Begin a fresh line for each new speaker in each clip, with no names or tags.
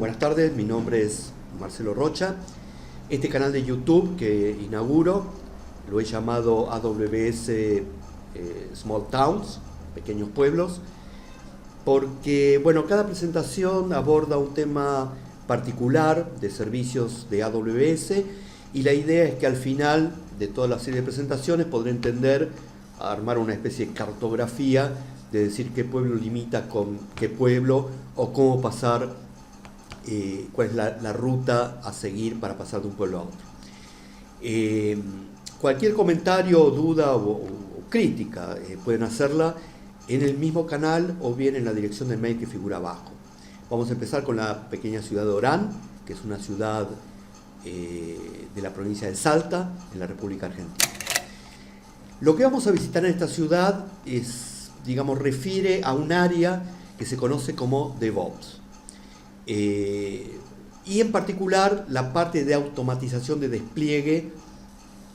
buenas tardes, mi nombre es Marcelo Rocha. Este canal de YouTube que inauguro lo he llamado AWS Small Towns, Pequeños Pueblos, porque cada presentación aborda un tema particular de servicios de AWS y la idea es que al final de toda la serie de presentaciones podré armar una especie de cartografía de decir qué pueblo limita con qué pueblo o cómo pasar, cuál es la ruta a seguir para pasar de un pueblo a otro. Cualquier comentario, duda o crítica pueden hacerla en el mismo canal o bien en la dirección de mail que figura abajo. Vamos a empezar con la pequeña ciudad de Orán, que es una ciudad de la provincia de Salta, en la República Argentina. Lo que vamos a visitar en esta ciudad refiere a un área que se conoce como DevOps. Y en particular la parte de automatización de despliegue,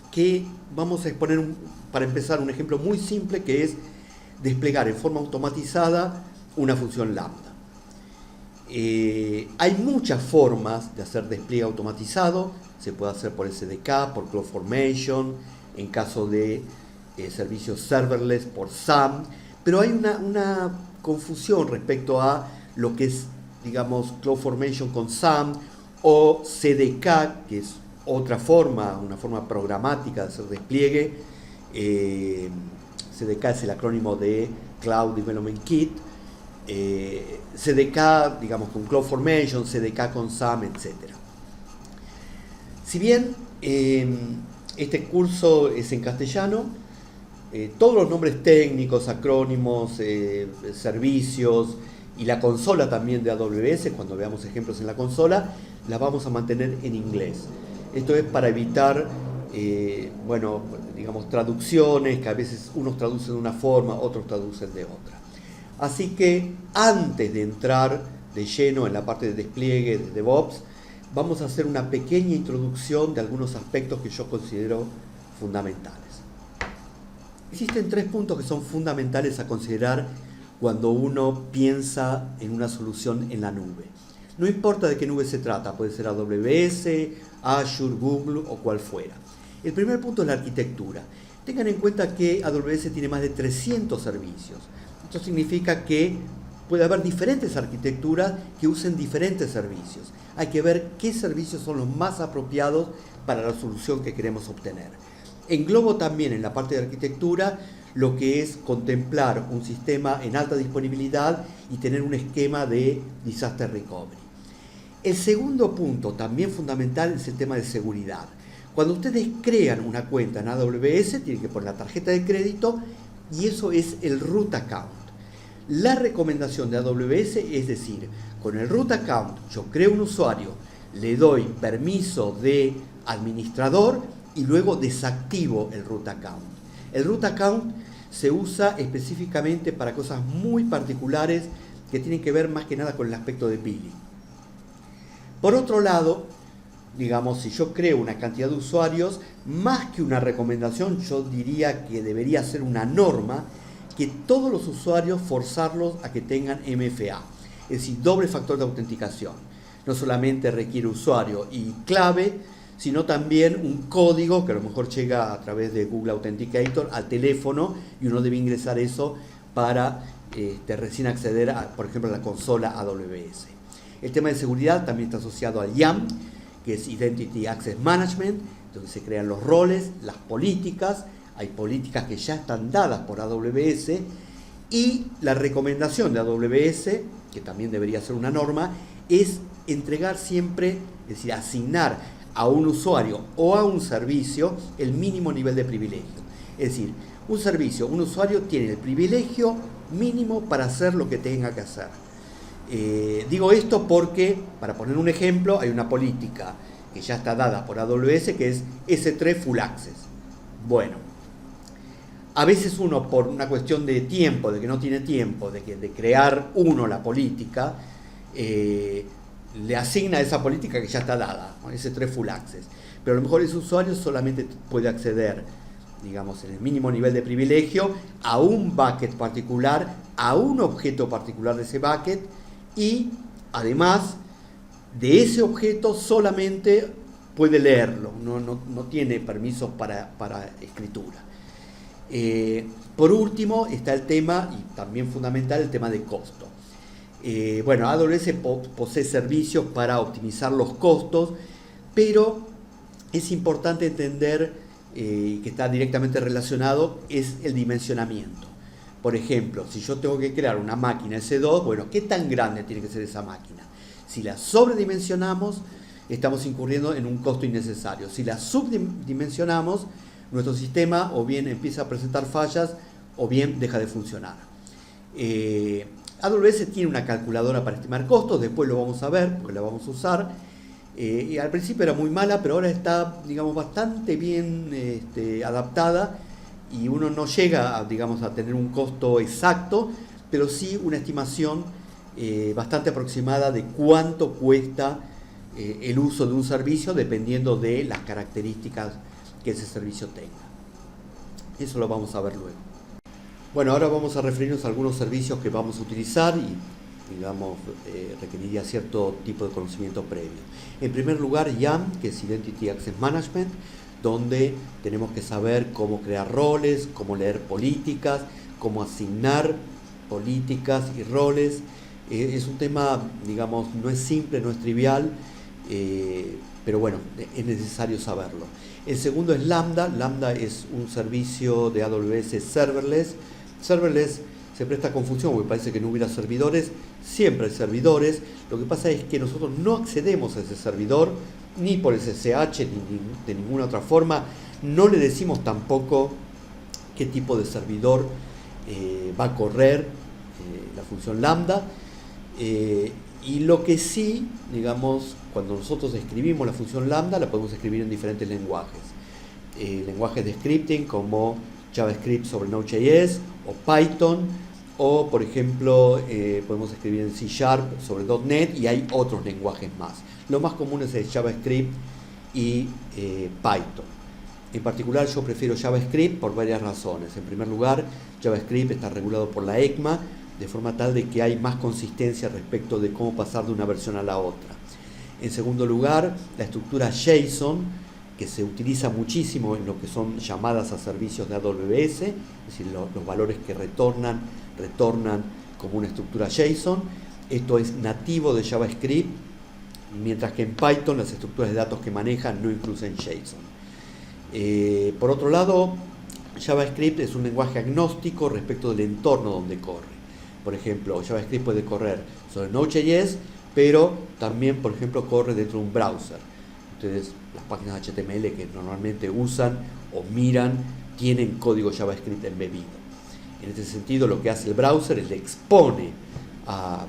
que vamos a exponer para empezar un ejemplo muy simple, que es desplegar en forma automatizada una función lambda. Hay muchas formas de hacer despliegue automatizado. Se puede hacer por SDK, por CloudFormation, en caso de servicios serverless por SAM, pero hay una confusión respecto a lo que es, CloudFormation con SAM o CDK, que es otra forma, una forma programática de hacer despliegue. CDK es el acrónimo de Cloud Development Kit. CDK, con CloudFormation, CDK con SAM, etc. Si bien este curso es en castellano, todos los nombres técnicos, acrónimos, servicios y la consola también de AWS, cuando veamos ejemplos en la consola, las vamos a mantener en inglés. Esto es para evitar, traducciones, que a veces unos traducen de una forma, otros traducen de otra. Así que antes de entrar de lleno en la parte de despliegue de DevOps, vamos a hacer una pequeña introducción de algunos aspectos que yo considero fundamentales. Existen 3 puntos que son fundamentales a considerar cuando uno piensa en una solución en la nube. No importa de qué nube se trata, puede ser AWS, Azure, Google o cual fuera. El primer punto es la arquitectura. Tengan en cuenta que AWS tiene más de 300 servicios. Esto significa que puede haber diferentes arquitecturas que usen diferentes servicios. Hay que ver qué servicios son los más apropiados para la solución que queremos obtener. Englobo también en la parte de arquitectura lo que es contemplar un sistema en alta disponibilidad y tener un esquema de disaster recovery. El segundo punto, también fundamental, es el tema de seguridad. Cuando ustedes crean una cuenta en AWS, tienen que poner la tarjeta de crédito y eso es el root account. La recomendación de AWS es decir, con el root account yo creo un usuario, le doy permiso de administrador y luego desactivo el root account. El root account se usa específicamente para cosas muy particulares que tienen que ver más que nada con el aspecto de billing. Por otro lado, si yo creo una cantidad de usuarios, más que una recomendación, yo diría que debería ser una norma que todos los usuarios forzarlos a que tengan MFA, es decir, doble factor de autenticación. No solamente requiere usuario y clave, sino también un código que a lo mejor llega a través de Google Authenticator al teléfono y uno debe ingresar eso para recién acceder, por ejemplo, a la consola AWS. El tema de seguridad también está asociado al IAM, que es Identity Access Management, donde se crean los roles, las políticas. Hay políticas que ya están dadas por AWS y la recomendación de AWS, que también debería ser una norma, es entregar siempre, es decir, asignar a un usuario o a un servicio el mínimo nivel de privilegio. Es decir, un usuario tiene el privilegio mínimo para hacer lo que tenga que hacer. Digo esto porque, para poner un ejemplo, hay una política que ya está dada por AWS que es S3 Full Access. Bueno, a veces uno, por una cuestión de tiempo, de que no tiene tiempo, de crear uno la política, le asigna esa política que ya está dada, S3 Full Access. Pero a lo mejor ese usuario solamente puede acceder, en el mínimo nivel de privilegio, a un bucket particular, a un objeto particular de ese bucket, y además de ese objeto solamente puede leerlo, no tiene permisos para escritura. Por último está el tema, y también fundamental, el tema de costo. Bueno, AWS posee servicios para optimizar los costos, pero es importante entender que está directamente relacionado, es el dimensionamiento. Por ejemplo, si yo tengo que crear una máquina S2, bueno, ¿qué tan grande tiene que ser esa máquina? Si la sobredimensionamos, estamos incurriendo en un costo innecesario. Si la subdimensionamos, nuestro sistema o bien empieza a presentar fallas o bien deja de funcionar. AWS tiene una calculadora para estimar costos, después lo vamos a ver porque la vamos a usar. Y al principio era muy mala, pero ahora está, digamos, bastante bien adaptada, y uno no llega a, digamos, a tener un costo exacto, pero sí una estimación bastante aproximada de cuánto cuesta el uso de un servicio dependiendo de las características que ese servicio tenga. Eso lo vamos a ver luego. Bueno, ahora vamos a referirnos a algunos servicios que vamos a utilizar y, digamos, requeriría cierto tipo de conocimiento previo. En primer lugar, IAM, que es Identity Access Management, donde tenemos que saber cómo crear roles, cómo leer políticas, cómo asignar políticas y roles. Es un tema, digamos, no es simple, no es trivial, pero bueno, es necesario saberlo. El segundo es Lambda. Lambda es un servicio de AWS serverless. Serverless se presta a confusión porque parece que no hubiera servidores. Siempre hay servidores. Lo que pasa es que nosotros no accedemos a ese servidor ni por SSH ni de ninguna otra forma. No le decimos tampoco qué tipo de servidor va a correr la función Lambda. Y lo que sí, digamos, cuando nosotros escribimos la función Lambda, la podemos escribir en diferentes lenguajes. Lenguajes de scripting como JavaScript sobre Node.js o Python, o por ejemplo podemos escribir en C# sobre .NET, y hay otros lenguajes más. Lo más común es el JavaScript y Python. En particular yo prefiero JavaScript por varias razones. En primer lugar, JavaScript está regulado por la ECMA, de forma tal de que hay más consistencia respecto de cómo pasar de una versión a la otra. En segundo lugar, la estructura JSON, que se utiliza muchísimo en lo que son llamadas a servicios de AWS, es decir, los valores que retornan como una estructura JSON. Esto es nativo de JavaScript, mientras que en Python las estructuras de datos que manejan no incluyen JSON. Por otro lado, JavaScript es un lenguaje agnóstico respecto del entorno donde corre. Por ejemplo, JavaScript puede correr sobre Node.js, pero también, por ejemplo, corre dentro de un browser. Entonces, las páginas HTML que normalmente usan o miran tienen código JavaScript embebido. En este sentido, lo que hace el browser es le expone a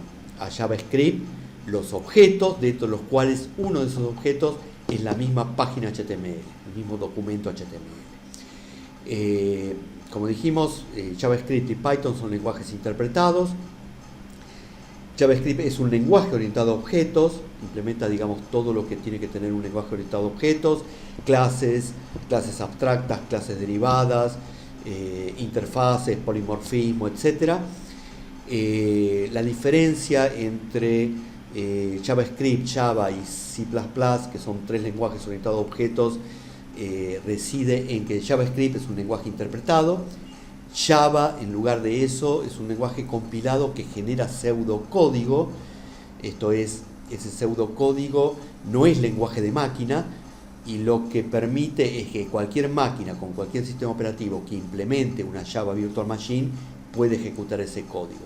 JavaScript los objetos, dentro de los cuales uno de esos objetos es la misma página HTML, el mismo documento HTML. Como dijimos, JavaScript y Python son lenguajes interpretados. JavaScript es un lenguaje orientado a objetos, implementa, digamos, todo lo que tiene que tener un lenguaje orientado a objetos: clases abstractas, clases derivadas, interfaces, polimorfismo, etc. La diferencia entre JavaScript, Java y C++, que son tres lenguajes orientados a objetos, reside en que JavaScript es un lenguaje interpretado. Java, en lugar de eso, es un lenguaje compilado que genera pseudocódigo. Esto es, ese pseudocódigo no es lenguaje de máquina, y lo que permite es que cualquier máquina con cualquier sistema operativo que implemente una Java Virtual Machine puede ejecutar ese código.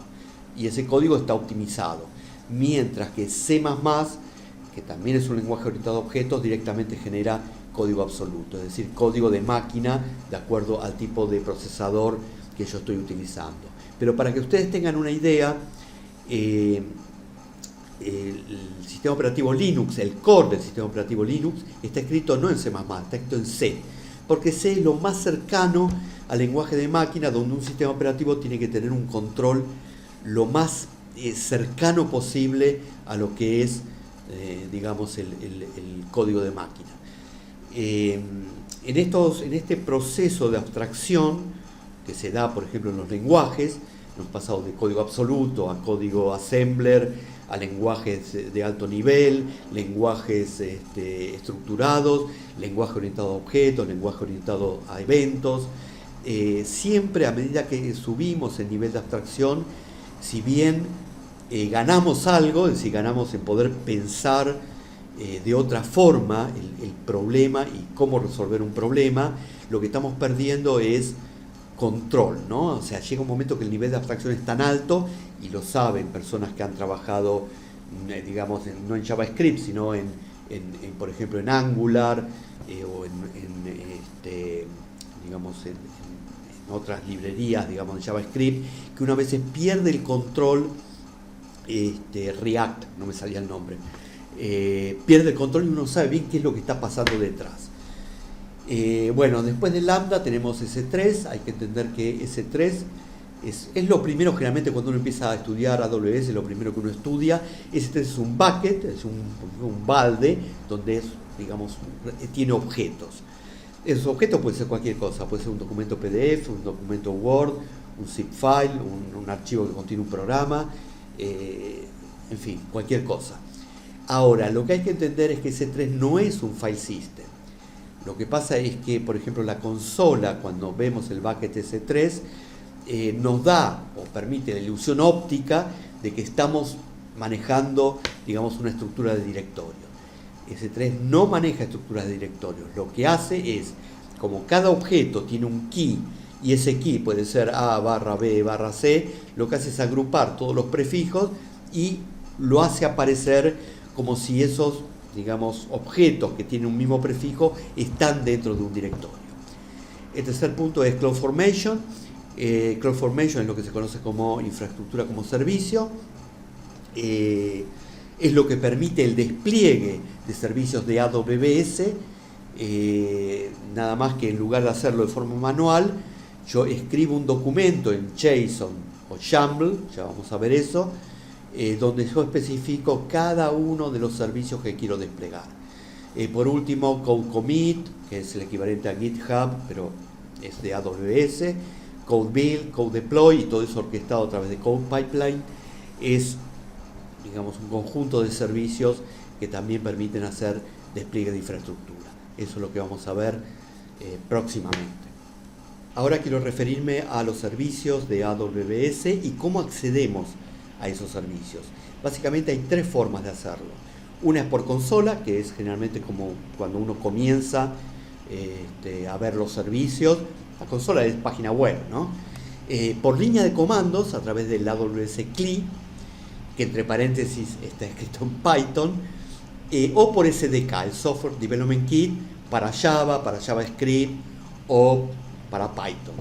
Y ese código está optimizado. Mientras que C++, que también es un lenguaje orientado a objetos, directamente genera código absoluto, es decir, código de máquina de acuerdo al tipo de procesador que yo estoy utilizando. Pero para que ustedes tengan una idea, el sistema operativo Linux, el core del sistema operativo Linux, está escrito no en C++, está escrito en C, porque C es lo más cercano al lenguaje de máquina, donde un sistema operativo tiene que tener un control lo más cercano posible a lo que es, digamos, el código de máquina. En este proceso de abstracción que se da, por ejemplo, en los lenguajes, hemos pasado de código absoluto a código assembler, a lenguajes de alto nivel, lenguajes estructurados, lenguaje orientado a objetos, lenguaje orientado a eventos. Siempre a medida que subimos el nivel de abstracción, si bien ganamos algo, es decir, ganamos en poder pensar de otra forma el problema y cómo resolver un problema, lo que estamos perdiendo es control, ¿no? O sea, llega un momento que el nivel de abstracción es tan alto, y lo saben personas que han trabajado, digamos, no en JavaScript, sino por ejemplo, en Angular, o digamos, en otras librerías, digamos, de JavaScript, que una vez pierde el control. React, no me salía el nombre, pierde el control y uno no sabe bien qué es lo que está pasando detrás. Bueno, después de Lambda tenemos S3. Hay que entender que S3 es lo primero, generalmente cuando uno empieza a estudiar AWS, lo primero que uno estudia. S3 es un bucket, es un balde donde digamos, tiene objetos. Esos objetos pueden ser cualquier cosa, puede ser un documento PDF, un documento Word, un zip file, un archivo que contiene un programa, en fin, cualquier cosa. Ahora, lo que hay que entender es que S3 no es un file system. Lo que pasa es que, por ejemplo, la consola, cuando vemos el bucket S3, nos da o permite la ilusión óptica de que estamos manejando, digamos, una estructura de directorio. S3 no maneja estructuras de directorios. Lo que hace es, como cada objeto tiene un key, y ese key puede ser A barra B barra C, lo que hace es agrupar todos los prefijos y lo hace aparecer como si esos, digamos, objetos que tienen un mismo prefijo están dentro de un directorio. El tercer punto es CloudFormation. CloudFormation es lo que se conoce como infraestructura como servicio. Es lo que permite el despliegue de servicios de AWS, nada más que en lugar de hacerlo de forma manual, yo escribo un documento en JSON o YAML, ya vamos a ver eso, donde yo especifico cada uno de los servicios que quiero desplegar. Por último, Code Commit, que es el equivalente a GitHub, pero es de AWS, Code Build, Code Deploy, y todo eso orquestado a través de Code Pipeline, es, digamos, un conjunto de servicios que también permiten hacer despliegue de infraestructura. Eso es lo que vamos a ver próximamente. Ahora quiero referirme a los servicios de AWS y cómo accedemos a esos servicios. Básicamente hay tres formas de hacerlo. Una es por consola, que es generalmente como cuando uno comienza a ver los servicios. La consola es página web, ¿no? Por línea de comandos a través del AWS CLI, que entre paréntesis está escrito en Python, o por SDK, el Software Development Kit, para Java, para JavaScript o para Python,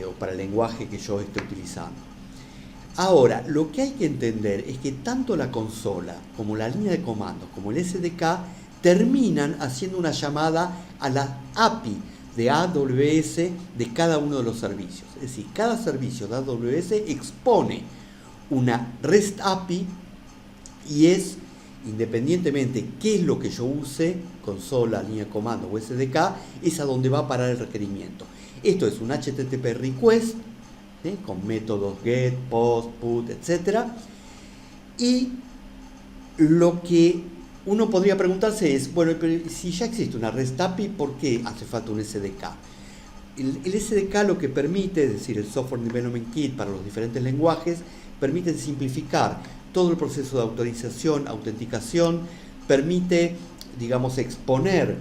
o para el lenguaje que yo esté utilizando. Ahora, lo que hay que entender es que tanto la consola como la línea de comandos como el SDK terminan haciendo una llamada a la API de AWS de cada uno de los servicios. Es decir, cada servicio de AWS expone una REST API y es, independientemente qué es lo que yo use, consola, línea de comando o SDK, es a donde va a parar el requerimiento. Esto es un HTTP request, con métodos get, post, put, etc. Y lo que uno podría preguntarse es, bueno, pero si ya existe una REST API, ¿por qué hace falta un SDK? El SDK lo que permite, es decir, el Software Development Kit para los diferentes lenguajes, permite simplificar todo el proceso de autorización, autenticación, permite, digamos, exponer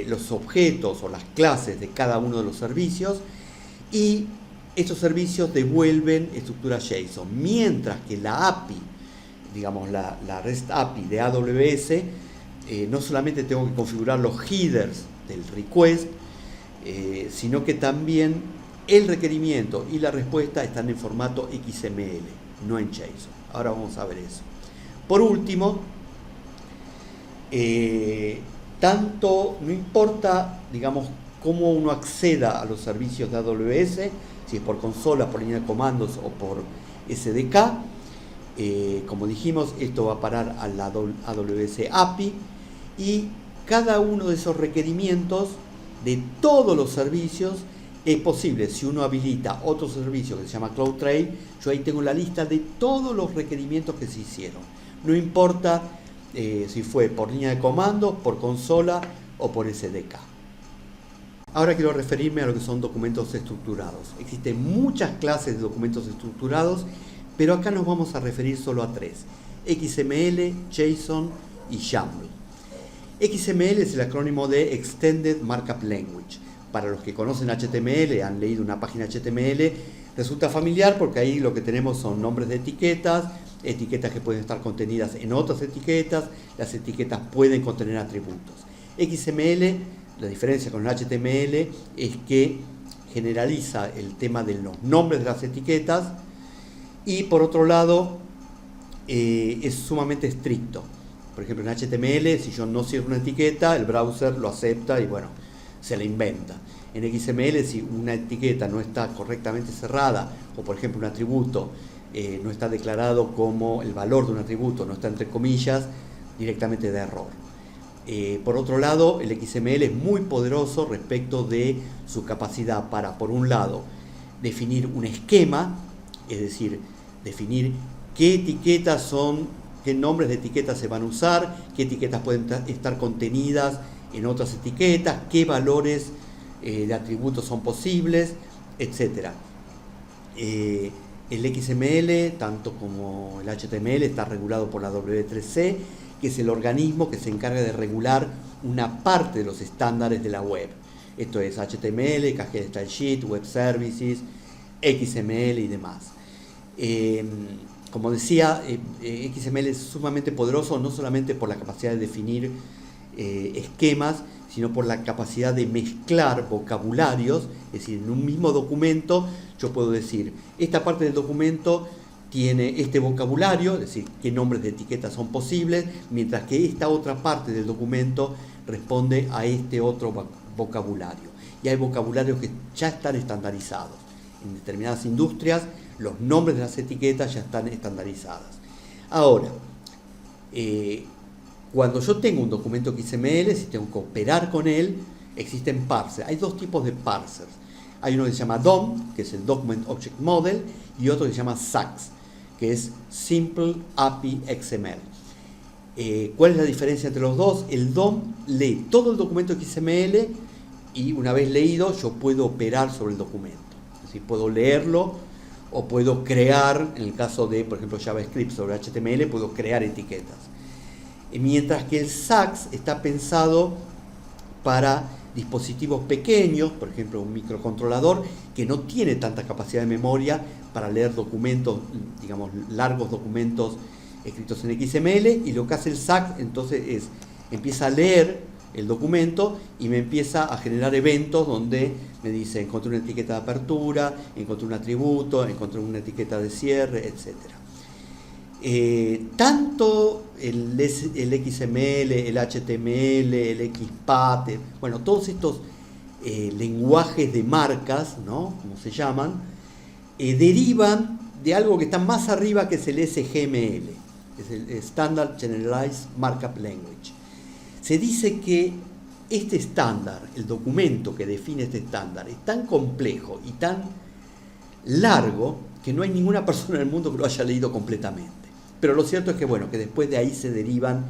los objetos o las clases de cada uno de los servicios, y estos servicios devuelven estructura JSON, mientras que la API, digamos la REST API de AWS, no solamente tengo que configurar los headers del request, sino que también el requerimiento y la respuesta están en formato XML, no en JSON. Ahora vamos a ver eso. Por último, no importa, digamos, cómo uno acceda a los servicios de AWS, si es por consola, por línea de comandos o por SDK, como dijimos, esto va a parar a la AWS API, y cada uno de esos requerimientos de todos los servicios Es posible, si uno habilita otro servicio que se llama CloudTrail, yo ahí tengo la lista de todos los requerimientos que se hicieron. No importa si fue por línea de comando, por consola o por SDK. Ahora quiero referirme a lo que son documentos estructurados. Existen muchas clases de documentos estructurados, pero acá nos vamos a referir solo a tres: XML, JSON y YAML. XML es el acrónimo de Extended Markup Language. Para los que conocen HTML, han leído una página HTML, resulta familiar porque ahí lo que tenemos son nombres de etiquetas, etiquetas que pueden estar contenidas en otras etiquetas, las etiquetas pueden contener atributos. XML, la diferencia con el HTML es que generaliza el tema de los nombres de las etiquetas y por otro lado es sumamente estricto. Por ejemplo, en HTML, si yo no cierro una etiqueta, el browser lo acepta y bueno, se la inventa. En XML, si una etiqueta no está correctamente cerrada, o por ejemplo un atributo no está declarado como el valor de un atributo, no está entre comillas, directamente da error. Por otro lado, el XML es muy poderoso respecto de su capacidad para, por un lado, definir un esquema, es decir, definir qué etiquetas son, qué nombres de etiquetas se van a usar, qué etiquetas pueden estar contenidas en otras etiquetas, qué valores de atributos son posibles, etc. El XML, tanto como el HTML, está regulado por la W3C, que es el organismo que se encarga de regular una parte de los estándares de la web. Esto es HTML, Cascade Style Sheet, Web Services, XML y demás. Como decía, XML es sumamente poderoso, no solamente por la capacidad de definir esquemas, sino por la capacidad de mezclar vocabularios. Es decir, en un mismo documento yo puedo decir, esta parte del documento tiene este vocabulario, es decir, qué nombres de etiquetas son posibles, mientras que esta otra parte del documento responde a este otro vocabulario. Y hay vocabularios que ya están estandarizados. En determinadas industrias, los nombres de las etiquetas ya están estandarizadas. Ahora, cuando yo tengo un documento XML, si tengo que operar con él, existen parsers. Hay dos tipos de parsers. Hay uno que se llama DOM, que es el Document Object Model, y otro que se llama SAX, que es Simple API XML. ¿Cuál es la diferencia entre los dos? El DOM lee todo el documento XML y una vez leído yo puedo operar sobre el documento. Es decir, puedo leerlo o puedo crear, en el caso de, por ejemplo, JavaScript sobre HTML, puedo crear etiquetas. Mientras que el SAX está pensado para dispositivos pequeños, por ejemplo un microcontrolador que no tiene tanta capacidad de memoria para leer documentos, digamos largos documentos escritos en XML, y lo que hace el SAX entonces es, empieza a leer el documento y me empieza a generar eventos donde me dice encontré una etiqueta de apertura, encontré un atributo, encontré una etiqueta de cierre, etc. Tanto el XML, el HTML, el XPath, bueno, todos estos lenguajes de marcas, ¿no?, como se llaman, derivan de algo que está más arriba, que es el SGML, es el Standard Generalized Markup Language. Se dice que este estándar, el documento que define este estándar, es tan complejo y tan largo que no hay ninguna persona en el mundo que lo haya leído completamente. Pero lo cierto es que, bueno, que después de ahí se derivan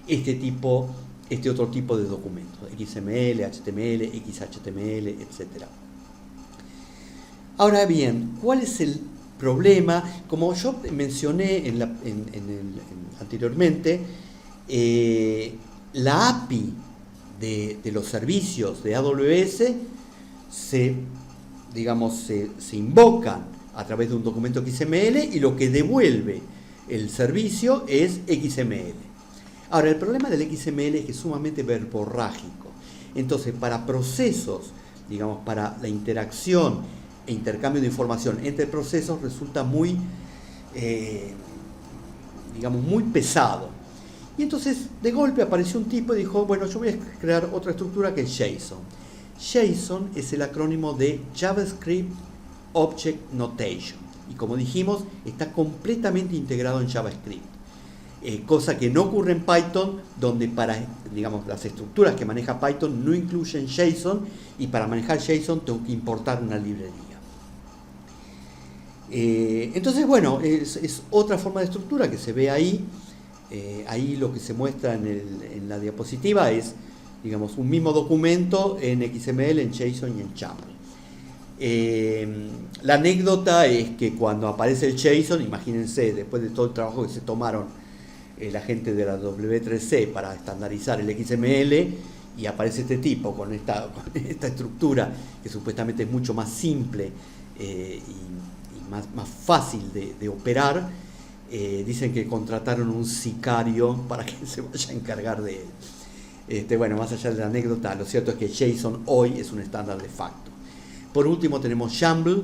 este otro tipo de documentos, XML, HTML, XHTML, etc. Ahora bien, ¿cuál es el problema? Como yo mencioné anteriormente, la API de los servicios de AWS se invocan a través de un documento XML y lo que devuelve el servicio es XML. Ahora, el problema del XML es que es sumamente verborrágico. Entonces, para procesos, digamos, para la interacción e intercambio de información entre procesos resulta muy, muy pesado. Y entonces, de golpe apareció un tipo y dijo, bueno, yo voy a crear otra estructura que es JSON. JSON es el acrónimo de JavaScript Object Notation. Y como dijimos, está completamente integrado en JavaScript. cosa que no ocurre en Python, donde para, digamos, las estructuras que maneja Python no incluyen JSON, y para manejar JSON tengo que importar una librería. Entonces, bueno, es otra forma de estructura que se ve ahí. Ahí lo que se muestra en la diapositiva es, digamos, un mismo documento en XML, en JSON y en YAML. La anécdota es que cuando aparece el JSON, imagínense, después de todo el trabajo que se tomaron la gente de la W3C para estandarizar el XML, y aparece este tipo con esta estructura que supuestamente es mucho más simple y más fácil de operar, dicen que contrataron un sicario para que se vaya a encargar de él. Bueno, más allá de la anécdota, lo cierto es que JSON hoy es un estándar de facto. Por último tenemos YAML,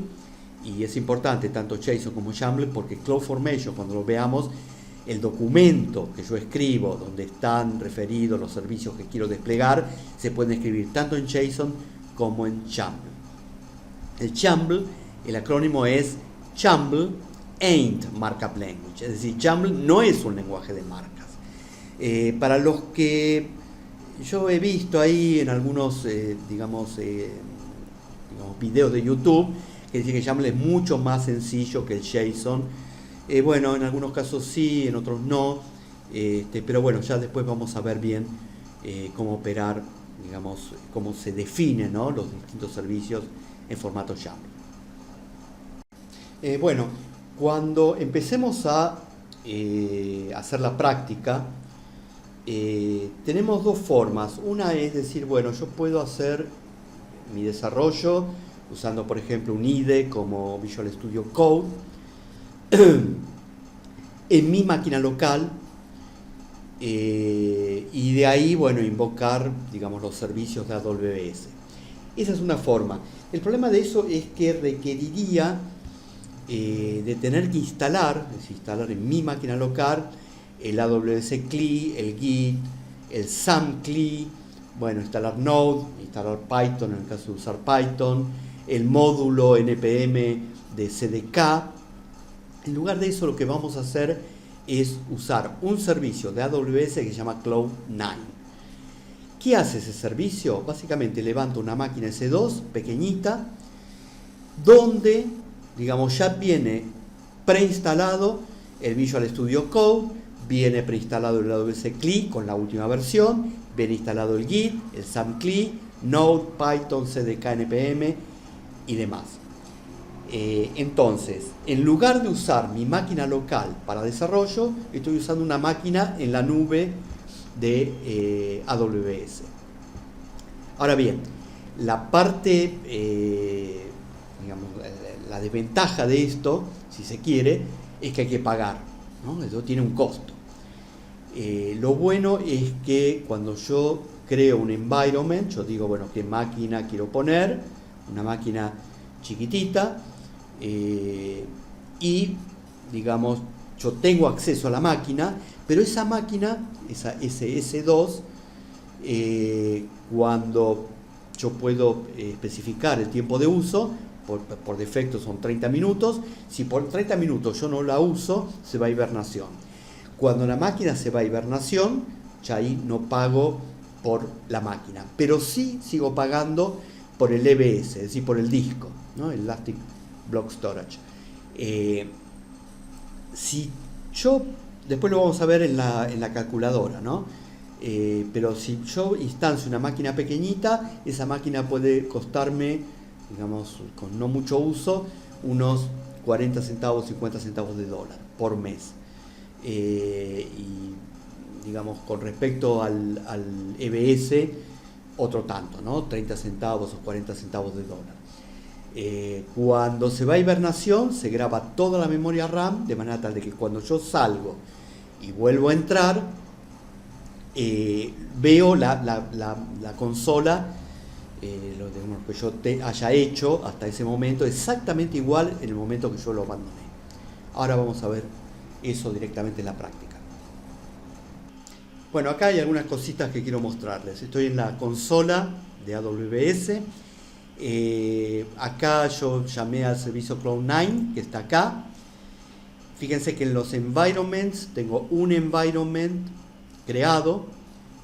y es importante tanto JSON como YAML porque CloudFormation, cuando lo veamos, el documento que yo escribo donde están referidos los servicios que quiero desplegar se pueden escribir tanto en JSON como en YAML. El YAML, el acrónimo es YAML Ain't Markup Language, es decir, YAML no es un lenguaje de marcas. Para los que yo he visto ahí en algunos digamos, videos de YouTube que dicen que YAML es mucho más sencillo que el JSON. Bueno, en algunos casos sí, en otros no, pero bueno, ya después vamos a ver bien cómo operar, digamos, cómo se definen, ¿no?, los distintos servicios en formato YAML. Bueno, cuando empecemos a hacer la práctica, tenemos dos formas. Una es decir, bueno, yo puedo hacer mi desarrollo usando, por ejemplo, un IDE como Visual Studio Code en mi máquina local, y de ahí, bueno, invocar, digamos, los servicios de AWS. Esa es una forma. El problema de eso es que requeriría de tener que instalar, es decir, instalar en mi máquina local el AWS CLI, el Git, el SAM CLI, bueno, instalar Node, instalar Python en el caso de usar Python, el módulo NPM de CDK. En lugar de eso, lo que vamos a hacer es usar un servicio de AWS que se llama Cloud9. ¿Qué hace ese servicio? Básicamente levanta una máquina S2 pequeñita, donde, digamos, ya viene preinstalado el Visual Studio Code, viene preinstalado el AWS CLI con la última versión, viene instalado el Git, el SAM CLI, Node, Python, CDK, NPM y demás. Entonces, en lugar de usar mi máquina local para desarrollo, estoy usando una máquina en la nube de AWS. Ahora bien, la parte, digamos, la desventaja de esto, si se quiere, es que hay que pagar, ¿no? Eso tiene un costo. Lo bueno es que cuando yo creo un environment, yo digo, bueno, ¿qué máquina quiero poner? Una máquina chiquitita. Y, digamos, yo tengo acceso a la máquina, pero esa máquina, esa S2, cuando yo puedo especificar el tiempo de uso, por defecto son 30 minutos, si por 30 minutos yo no la uso, se va a hibernación. Cuando la máquina se va a hibernación, ya ahí no pago por la máquina, pero sí sigo pagando por el EBS, es decir, por el disco, ¿no?, el Elastic Block Storage. Si yo, después lo vamos a ver en la calculadora, ¿no? Pero si yo instancio una máquina pequeñita, esa máquina puede costarme, digamos, con no mucho uso, unos 40 centavos, 50 centavos de dólar por mes. Y, digamos, con respecto al EBS, otro tanto, ¿no? 30 centavos o 40 centavos de dólar. Cuando se va a hibernación, se graba toda la memoria RAM, de manera tal de que cuando yo salgo y vuelvo a entrar, veo la consola, lo que yo haya hecho hasta ese momento, exactamente igual en el momento que yo lo abandoné. Ahora vamos a ver eso directamente en la práctica. Bueno, acá hay algunas cositas que quiero mostrarles. Estoy en la consola de AWS. Acá yo llamé al servicio Cloud9, que está acá. Fíjense que en los environments tengo un environment creado.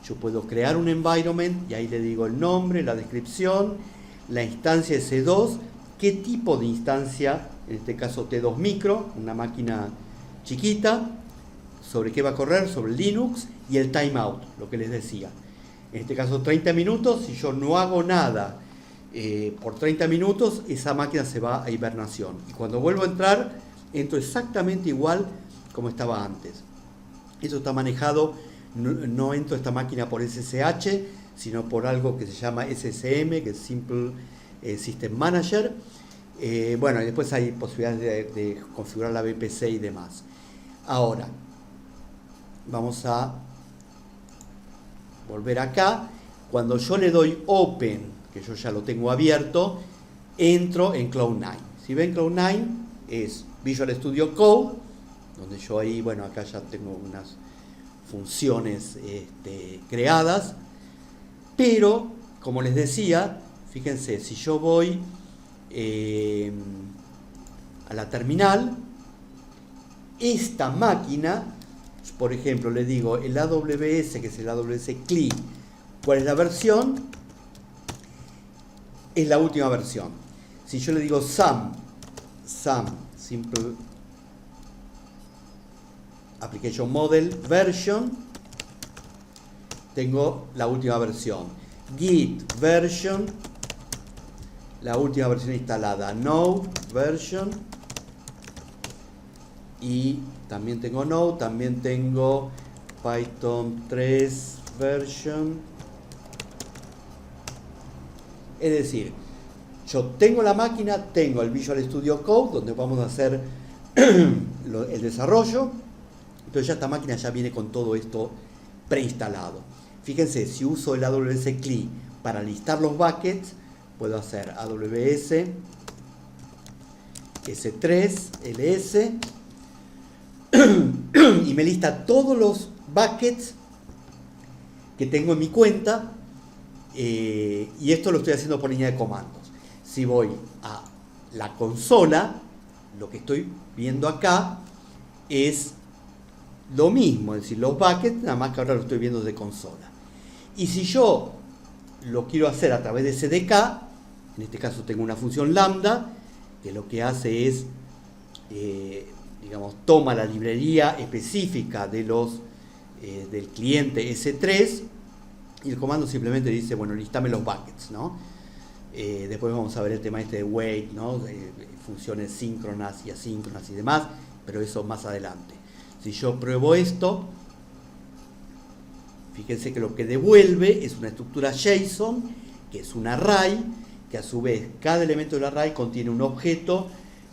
Yo puedo crear un environment y ahí le digo el nombre, la descripción, la instancia S2, qué tipo de instancia, en este caso T2 micro, una máquina chiquita, sobre qué va a correr, sobre Linux, y el timeout, lo que les decía. En este caso 30 minutos, si yo no hago nada por 30 minutos, esa máquina se va a hibernación. Y cuando vuelvo a entrar, entro exactamente igual como estaba antes. Eso está manejado, no entro a esta máquina por SSH, sino por algo que se llama SSM, que es Simple System Manager. Bueno, y después hay posibilidades de configurar la VPC y demás. Ahora, vamos a volver acá. Cuando yo le doy Open, que yo ya lo tengo abierto, entro en Cloud9. Si ven, Cloud9 es Visual Studio Code, donde yo ahí, bueno, acá ya tengo unas funciones creadas, pero, como les decía, fíjense, si yo voy a la terminal, esta máquina, por ejemplo, le digo el AWS, que es el AWS CLI, ¿cuál es la versión? Es la última versión. Si yo le digo SAM, Simple Application Model Version, tengo la última versión. Git Version, la última versión instalada. Node Version, y también tengo Node, también tengo Python 3 Version. Es decir, yo tengo la máquina, tengo el Visual Studio Code, donde vamos a hacer el desarrollo. Entonces ya esta máquina ya viene con todo esto preinstalado. Fíjense, si uso el AWS CLI para listar los buckets, puedo hacer AWS S3 LS y me lista todos los buckets que tengo en mi cuenta, y esto lo estoy haciendo por línea de comandos. Si voy a la consola, lo que estoy viendo acá es lo mismo, es decir, los buckets, nada más que ahora lo estoy viendo de consola. Y si yo lo quiero hacer a través de SDK, en este caso tengo una función lambda, que lo que hace es, digamos, toma la librería específica de del cliente S3, y el comando simplemente dice, bueno, listame los buckets, ¿no? Después vamos a ver el tema de wait, ¿no? Funciones síncronas y asíncronas y demás, pero eso más adelante. Si yo pruebo esto, fíjense que lo que devuelve es una estructura JSON, que es un array, que a su vez cada elemento del array contiene un objeto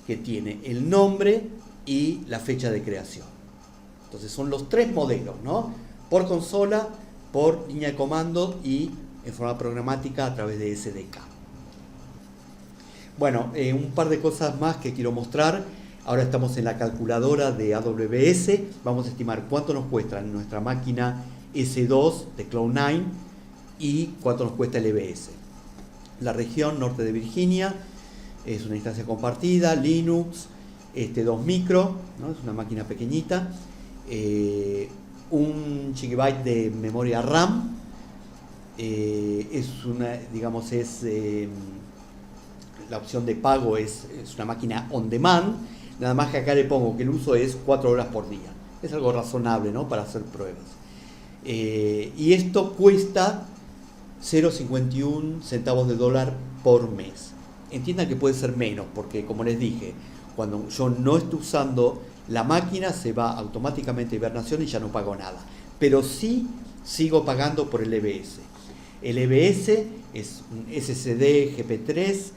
que tiene el nombre y la fecha de creación. Entonces son los tres modelos, ¿no? Por consola, por línea de comando y en forma programática a través de SDK. Bueno, un par de cosas más que quiero mostrar. Ahora estamos en la calculadora de AWS. Vamos a estimar cuánto nos cuesta en nuestra máquina S2 de Cloud9 y cuánto nos cuesta el EBS. La región norte de Virginia es una instancia compartida, Linux, 2 micro, ¿no? Es una máquina pequeñita, 1 GB de memoria RAM, es una, digamos, la opción de pago es una máquina on demand, nada más que acá le pongo que el uso es 4 horas por día. Es algo razonable, ¿no? Para hacer pruebas. Y esto cuesta 0,51 centavos de dólar por mes. Entiendan que puede ser menos, porque como les dije, cuando yo no estoy usando la máquina, se va automáticamente a hibernación y ya no pago nada. Pero sí sigo pagando por el EBS. El EBS es un SSD GP3,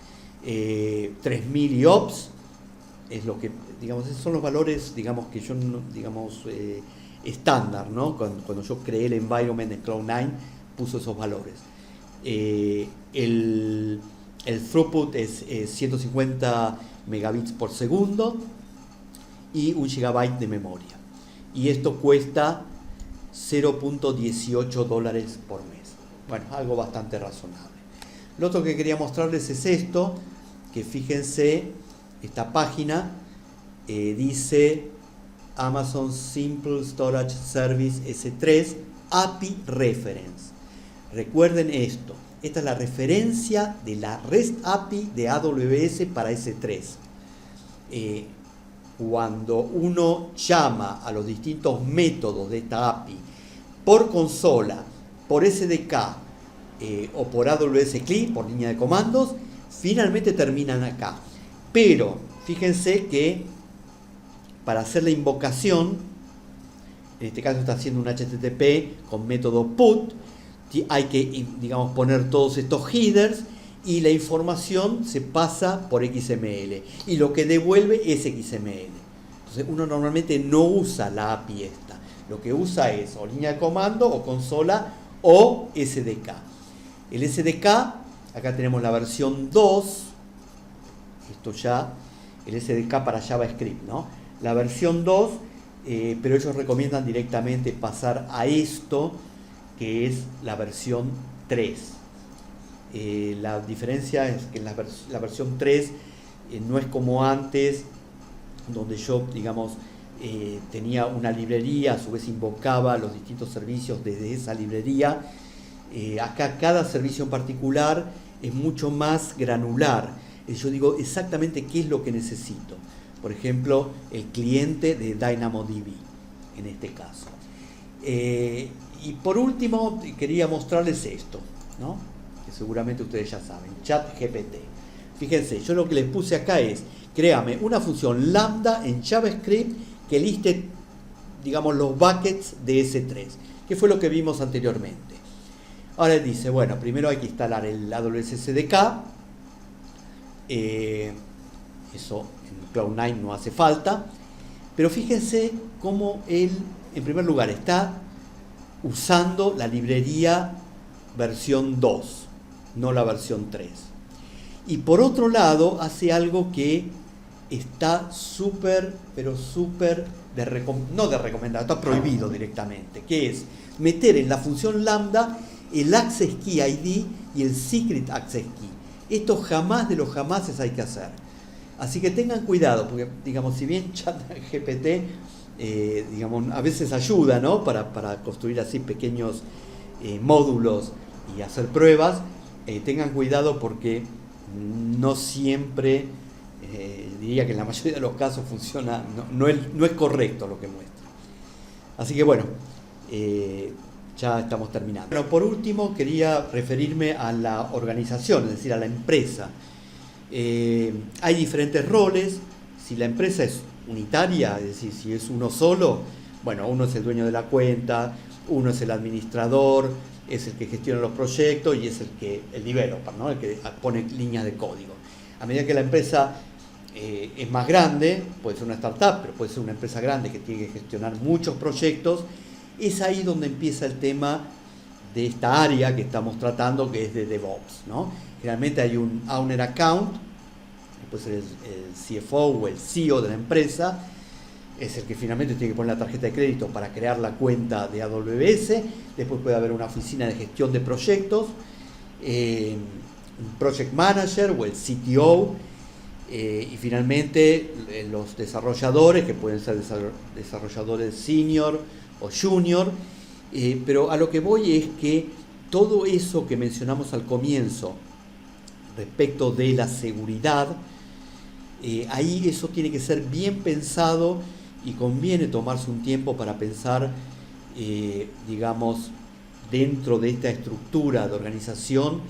3000 IOPS, es lo que, digamos, esos son los valores, digamos, que yo, digamos, estándar, ¿no? Cuando yo creé el environment en Cloud9, puso esos valores. El throughput es 150 megabits por segundo y 1 gigabyte de memoria. Y esto cuesta 0.18 dólares por mes. Bueno, algo bastante razonable. Lo otro que quería mostrarles es esto, que fíjense, esta página dice Amazon Simple Storage Service S3 API Reference. Recuerden esto, esta es la referencia de la REST API de AWS para S3. Cuando uno llama a los distintos métodos de esta API por consola, por SDK o por AWS CLI, por línea de comandos, finalmente terminan acá. Pero fíjense que para hacer la invocación, en este caso está haciendo un HTTP con método put, hay que, digamos, poner todos estos headers y la información se pasa por XML y lo que devuelve es XML. Entonces uno normalmente no usa la API esta, lo que usa es o línea de comando o consola o SDK. El SDK, acá tenemos la versión 2, esto ya, el SDK para JavaScript, ¿no? La versión 2, pero ellos recomiendan directamente pasar a esto, que es la versión 3. La diferencia es que la versión 3 no es como antes, donde yo, digamos, tenía una librería, a su vez invocaba los distintos servicios desde esa librería. Acá cada servicio en particular es mucho más granular. Yo digo exactamente qué es lo que necesito. Por ejemplo, el cliente de DynamoDB, en este caso. Y por último, quería mostrarles esto, ¿no? Que seguramente ustedes ya saben, ChatGPT. Fíjense, yo lo que les puse acá es, créame una función lambda en JavaScript que liste, digamos, los buckets de S3, que fue lo que vimos anteriormente. Ahora él dice, bueno, primero hay que instalar el AWS SDK, eso en Cloud9 no hace falta, pero fíjense cómo él, en primer lugar, está usando la librería versión 2, no la versión 3. Y por otro lado, hace algo que está súper, pero súper, no de recomendado, está prohibido directamente, que es meter en la función lambda el Access Key ID y el Secret Access Key. Esto jamás de los jamases hay que hacer. Así que tengan cuidado, porque, digamos, si bien ChatGPT, digamos, a veces ayuda, ¿no? Para construir así pequeños módulos y hacer pruebas, tengan cuidado porque no siempre, diría que en la mayoría de los casos funciona, no es correcto lo que muestra. Así que bueno, ya estamos terminando. Bueno, por último quería referirme a la organización, es decir, a la empresa. Hay diferentes roles. Si la empresa es unitaria, es decir, si es uno solo, bueno, uno es el dueño de la cuenta, uno es el administrador, es el que gestiona los proyectos y es el developer, ¿no? El que pone líneas de código. A medida que la empresa es más grande, puede ser una startup, pero puede ser una empresa grande que tiene que gestionar muchos proyectos, es ahí donde empieza el tema de esta área que estamos tratando, que es de DevOps, ¿no? Generalmente hay un owner account, puede ser el CFO o el CEO de la empresa, es el que finalmente tiene que poner la tarjeta de crédito para crear la cuenta de AWS. Después puede haber una oficina de gestión de proyectos, un project manager o el CTO, y finalmente los desarrolladores, que pueden ser desarrolladores senior o junior, pero a lo que voy es que todo eso que mencionamos al comienzo respecto de la seguridad, ahí eso tiene que ser bien pensado y conviene tomarse un tiempo para pensar, digamos, dentro de esta estructura de organización,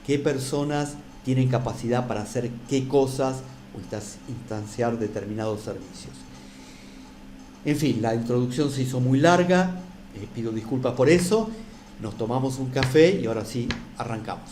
qué personas tienen capacidad para hacer qué cosas o instanciar determinados servicios. En fin, la introducción se hizo muy larga, pido disculpas por eso, nos tomamos un café y ahora sí arrancamos.